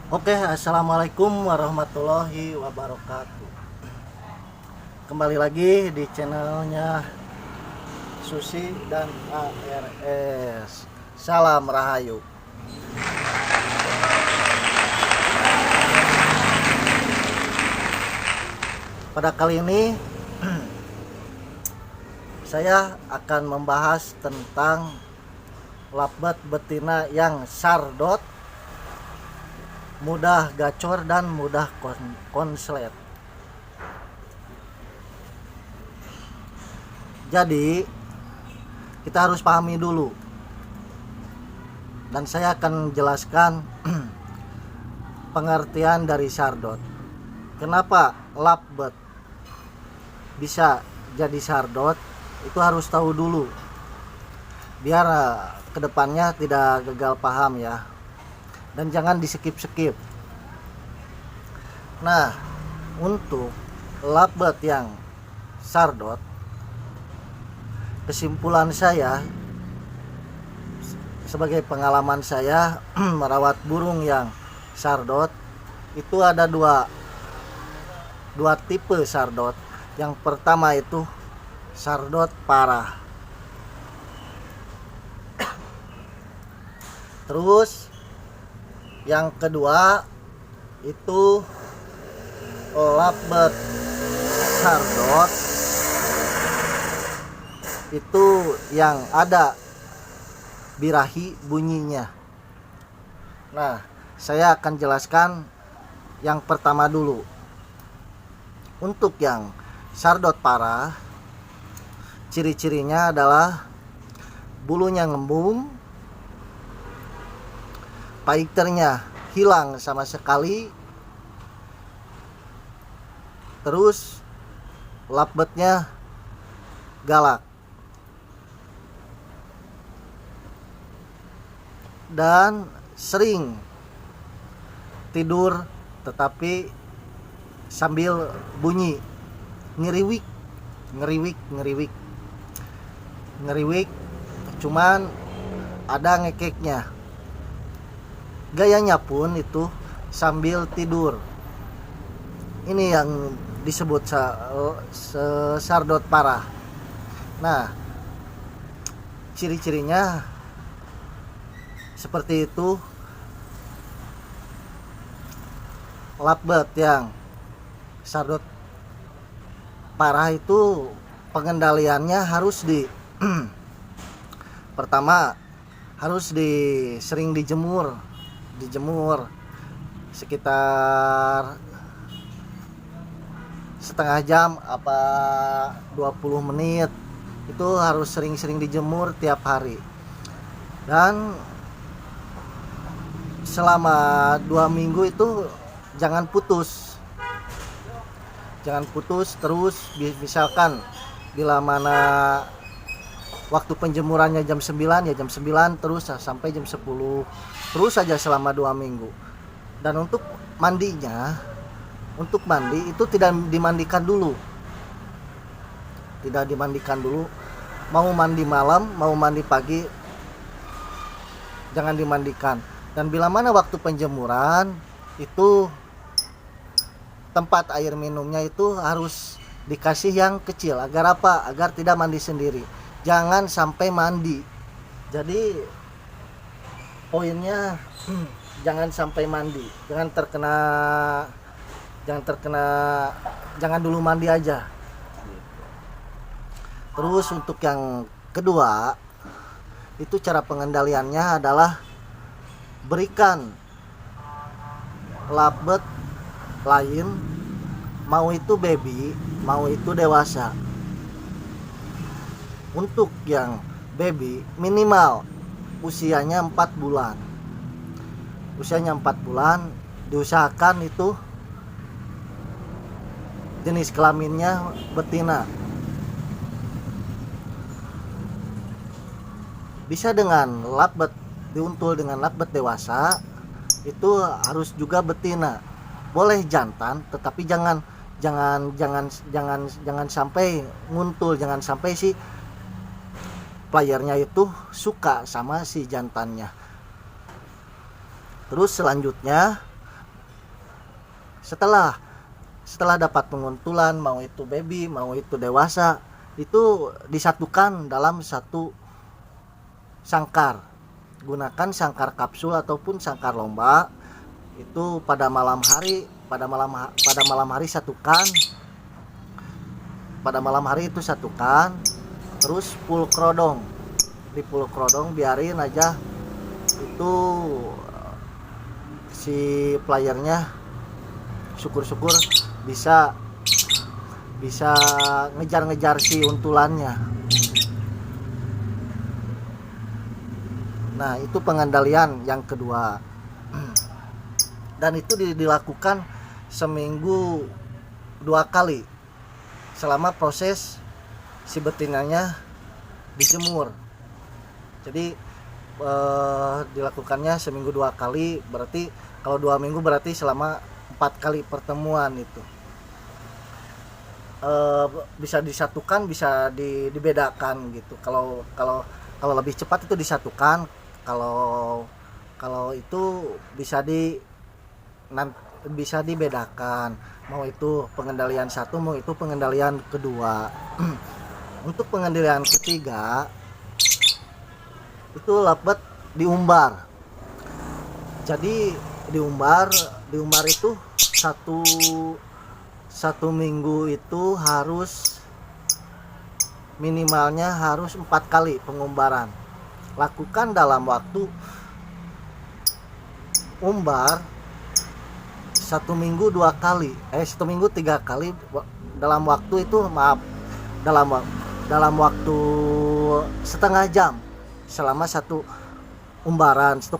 Oke, assalamualaikum warahmatullahi wabarakatuh. Kembali lagi di channelnya Susi dan ARS. Salam Rahayu. Pada kali ini saya akan membahas tentang lovebird betina yang sardot, mudah gacor dan mudah konslet. Jadi kita harus pahami dulu, dan saya akan jelaskan pengertian dari sardot. Kenapa lovebird bisa jadi sardot, itu harus tahu dulu biar kedepannya tidak gagal paham ya. Dan jangan di skip. Nah, untuk lovebird yang sardot, kesimpulan saya sebagai pengalaman saya merawat burung yang sardot, itu ada dua tipe sardot. Yang pertama itu sardot parah. Terus yang kedua itu lovebird sardot, itu yang ada birahi bunyinya. Nah, saya akan jelaskan yang pertama dulu. Untuk yang sardot parah, ciri-cirinya adalah bulunya ngembung, paiternya hilang sama sekali, terus lovebird-nya galak, dan sering tidur tetapi sambil bunyi ngeriwik, cuman ada ngekeknya. Gayanya pun itu sambil tidur. Ini yang disebut sardot parah. Nah, ciri-cirinya seperti itu. Lovebird yang sardot parah itu pengendaliannya harus pertama harus sering dijemur sekitar setengah jam apa 20 menit. Itu harus sering-sering dijemur tiap hari, dan selama 2 minggu itu jangan putus terus. Misalkan bila mana waktu penjemurannya jam 9 ya jam 9 terus sampai jam 10, terus saja selama 2 minggu. Dan untuk mandi itu tidak dimandikan dulu. Mau mandi malam, mau mandi pagi, jangan dimandikan. Dan bila mana waktu penjemuran itu tempat air minumnya itu harus dikasih yang kecil. Agar apa? Agar tidak mandi sendiri. Jangan sampai mandi. Jadi poinnya jangan sampai mandi, jangan dulu mandi aja. Terus untuk yang kedua, itu cara pengendaliannya adalah berikan lovebird lain, mau itu baby, mau itu dewasa. Untuk yang baby minimal usianya 4 bulan. Diusahakan itu jenis kelaminnya betina. Bisa dengan lovebird diuntul dengan lovebird dewasa, itu harus juga betina. Boleh jantan, tetapi jangan sampai nguntul, jangan sampai si playernya itu suka sama si jantannya. Terus selanjutnya setelah dapat penguntulan, mau itu baby mau itu dewasa, itu disatukan dalam satu sangkar. Gunakan sangkar kapsul ataupun sangkar lomba. Itu pada malam hari satukan. Pada malam hari itu satukan. Terus full krodong. Di full krodong biarin aja itu si playernya syukur-syukur bisa ngejar-ngejar si untulannya. Nah, itu pengendalian yang kedua. Dan itu dilakukan seminggu 2 kali selama proses si betinanya dijemur. Jadi dilakukannya seminggu 2 kali, berarti kalau 2 minggu berarti selama 4 kali pertemuan itu. Bisa disatukan, bisa dibedakan gitu. Kalau lebih cepat itu disatukan, kalau itu bisa dibedakan, mau itu pengendalian satu, mau itu pengendalian kedua. Untuk pengendalian ketiga itu lovebird diumbar. Jadi diumbar itu satu minggu itu harus minimalnya harus 4 kali pengumbaran. Lakukan dalam waktu umbar 1 minggu 2 kali, 1 minggu 3 kali dalam waktu itu, dalam waktu setengah jam selama 1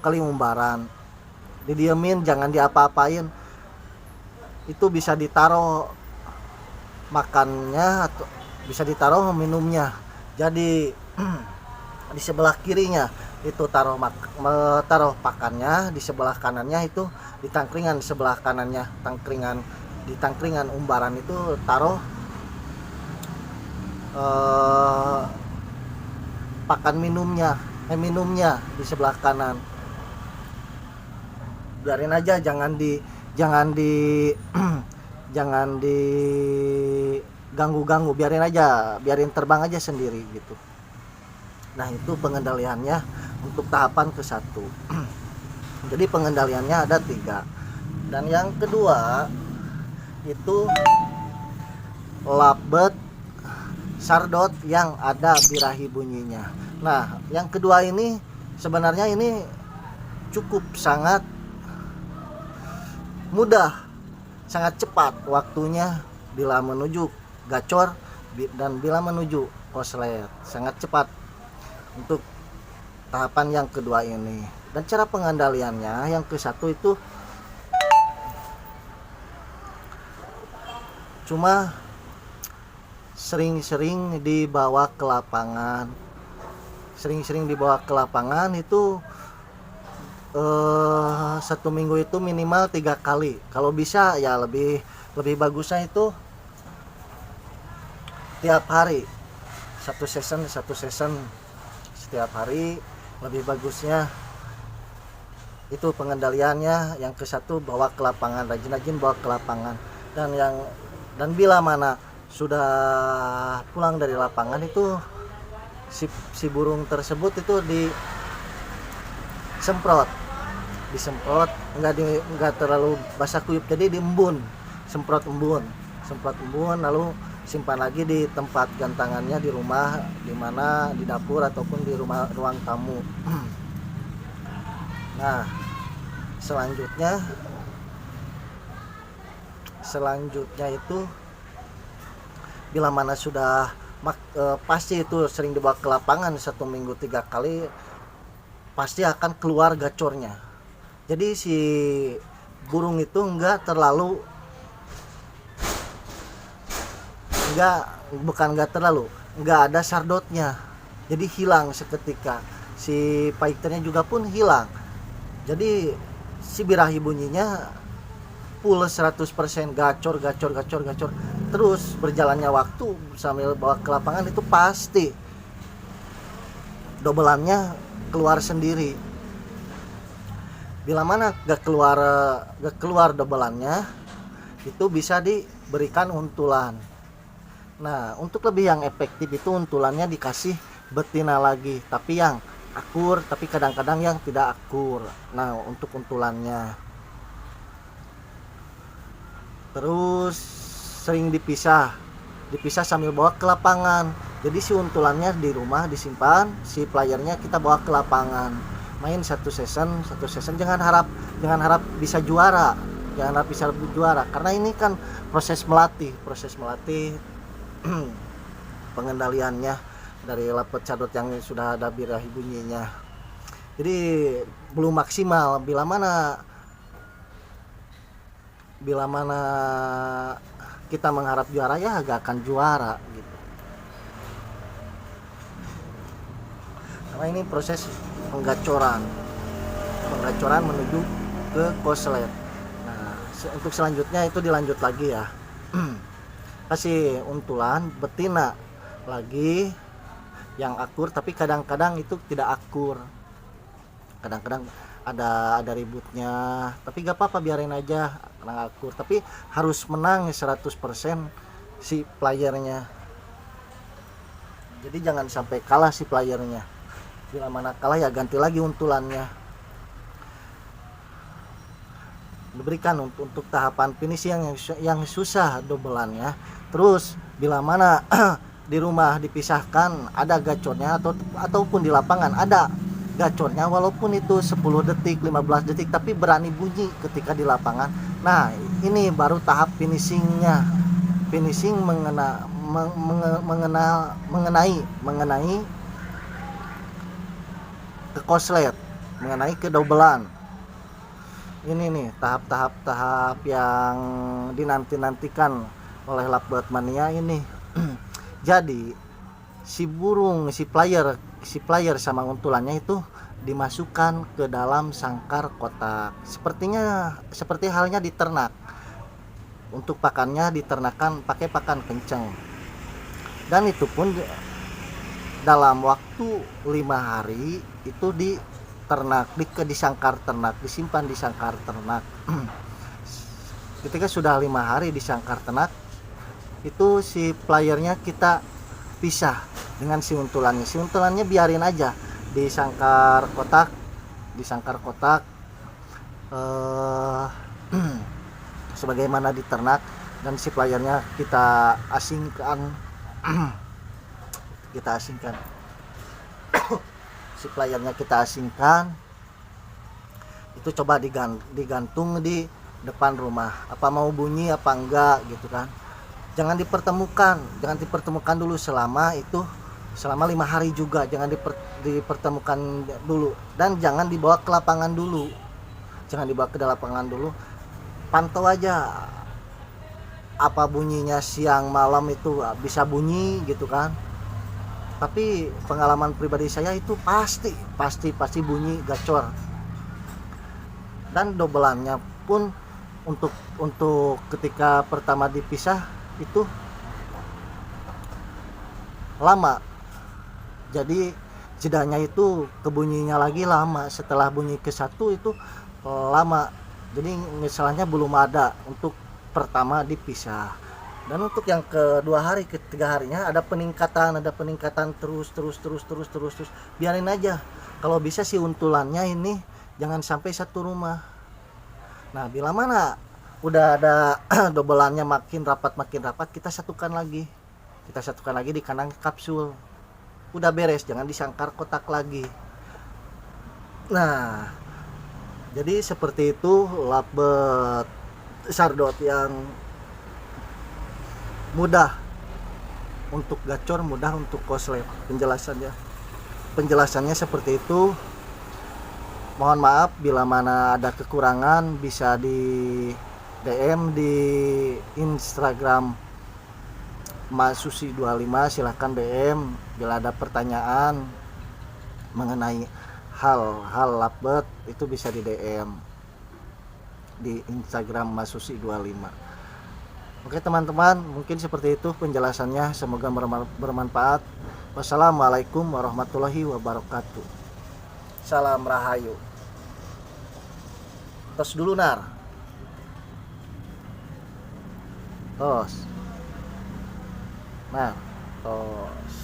kali umbaran. Didiemin, jangan diapa-apain. Itu bisa ditaruh makannya atau bisa ditaruh minumnya. Jadi di sebelah kirinya itu taruh pakannya, di sebelah kanannya itu di tangkringan, sebelah kanannya di tangkringan umbaran itu taruh pakan minumnya di sebelah kanan. Biarin aja, jangan diganggu-ganggu, biarin terbang aja sendiri gitu. Nah, itu pengendaliannya untuk tahapan ke-1. Jadi pengendaliannya ada 3. Dan yang kedua itu lovebird sardot yang ada birahi bunyinya. Nah, yang kedua ini sebenarnya ini cukup sangat mudah, sangat cepat waktunya bila menuju gacor dan bila menuju koslet, sangat cepat untuk tahapan yang kedua ini. Dan cara pengendaliannya yang ke-1 itu cuma sering-sering dibawa ke lapangan. Itu 1 minggu itu minimal 3 kali. Kalau bisa ya lebih bagusnya itu tiap hari, satu season setiap hari, lebih bagusnya. Itu pengendaliannya yang ke-1, bawa ke lapangan, rajin-rajin bawa ke lapangan. Dan bila mana sudah pulang dari lapangan itu si burung tersebut itu disemprot, enggak terlalu basah kuyup, jadi semprot embun, lalu simpan lagi di tempat gantangannya di rumah, di mana di dapur ataupun di ruang tamu. Nah, selanjutnya itu bila mana sudah pasti itu sering dibawa ke lapangan 1 minggu 3 kali, pasti akan keluar gacornya. Jadi si burung itu enggak terlalu nggak terlalu, nggak ada sardotnya, jadi hilang seketika. Si fighternya juga pun hilang, jadi si birahi bunyinya full 100%, gacor. Terus berjalannya waktu sambil bawa ke lapangan itu pasti dobelannya keluar sendiri. Bila mana gak keluar dobelannya, itu bisa diberikan untulan. Nah, untuk lebih yang efektif itu untulannya dikasih betina lagi, tapi yang akur, tapi kadang-kadang yang tidak akur. Nah, untuk untulannya terus sering dipisah sambil bawa ke lapangan. Jadi si untulannya di rumah disimpan, si playernya kita bawa ke lapangan, main satu season. Jangan harap bisa juara, karena ini kan proses melatih pengendaliannya dari lapet cadot yang sudah ada birahi bunyinya. Jadi belum maksimal. Bila mana kita mengharap juara, ya gak akan juara gitu. Karena ini proses penggacoran menuju ke koslet. Nah, untuk selanjutnya itu dilanjut lagi ya. Kasih untulan betina lagi yang akur, tapi kadang-kadang itu tidak akur. Kadang-kadang ada ributnya, tapi gak apa-apa, biarin aja karena akur. Tapi harus menang 100% si playernya. Jadi jangan sampai kalah si playernya. Bila mana kalah ya ganti lagi untulannya. Diberikan untuk tahapan finish yang susah dobelannya. Terus bila mana di rumah dipisahkan ada gacornya, ataupun di lapangan ada gacornya, walaupun itu 10 detik 15 detik, tapi berani bunyi ketika di lapangan. Nah, ini baru tahap finishing mengenai ke koslet, mengenai ke dobelan. Ini nih tahap yang dinantikan oleh Lovebird Mania ini. Jadi si player sama untulannya itu dimasukkan ke dalam sangkar kotak, seperti halnya di ternak. Untuk pakannya diternakan pakai pakan kencang, dan itu pun dalam waktu 5 hari itu di sangkar ternak, disimpan di sangkar ternak. Ketika sudah 5 hari di sangkar ternak, itu si playernya kita pisah dengan si untulannya. Si untulannya biarin aja di sangkar kotak sebagaimana di ternak, dan si playernya kita asingkan. Si playernya kita asingkan, itu coba digantung di depan rumah, apa mau bunyi apa enggak gitu kan. Jangan dipertemukan dulu selama 5 hari juga, jangan dipertemukan dulu, dan jangan dibawa ke lapangan dulu. Pantau aja apa bunyinya, siang malam itu bisa bunyi gitu kan. Tapi pengalaman pribadi saya itu pasti bunyi gacor. Dan dobelannya pun untuk ketika pertama dipisah itu lama. Jadi jedanya itu kebunyinya lagi lama. Setelah bunyi ke-1 itu lama. Jadi misalnya belum ada untuk pertama dipisah. Dan untuk yang kedua hari, ketiga harinya ada peningkatan terus. Biarin aja. Kalau bisa si untulannya ini jangan sampai satu rumah. Nah, bila mana udah ada dobelannya makin rapat, kita satukan lagi di kandang kapsul. Udah beres, jangan disangkar kotak lagi. Nah, jadi seperti itu Lovebird Sardot yang mudah untuk gacor, mudah untuk koslet. Penjelasannya seperti itu. Mohon maaf bila mana ada kekurangan, bisa di DM di Instagram Masusi 25 silahkan DM bila ada pertanyaan mengenai hal-hal lovebird, itu bisa di DM di Instagram Masusi 25. Oke teman-teman, mungkin seperti itu penjelasannya, semoga bermanfaat. Wassalamualaikum warahmatullahi wabarakatuh. Salam Rahayu. Tos dulu Nar. Tos. Nah, tos.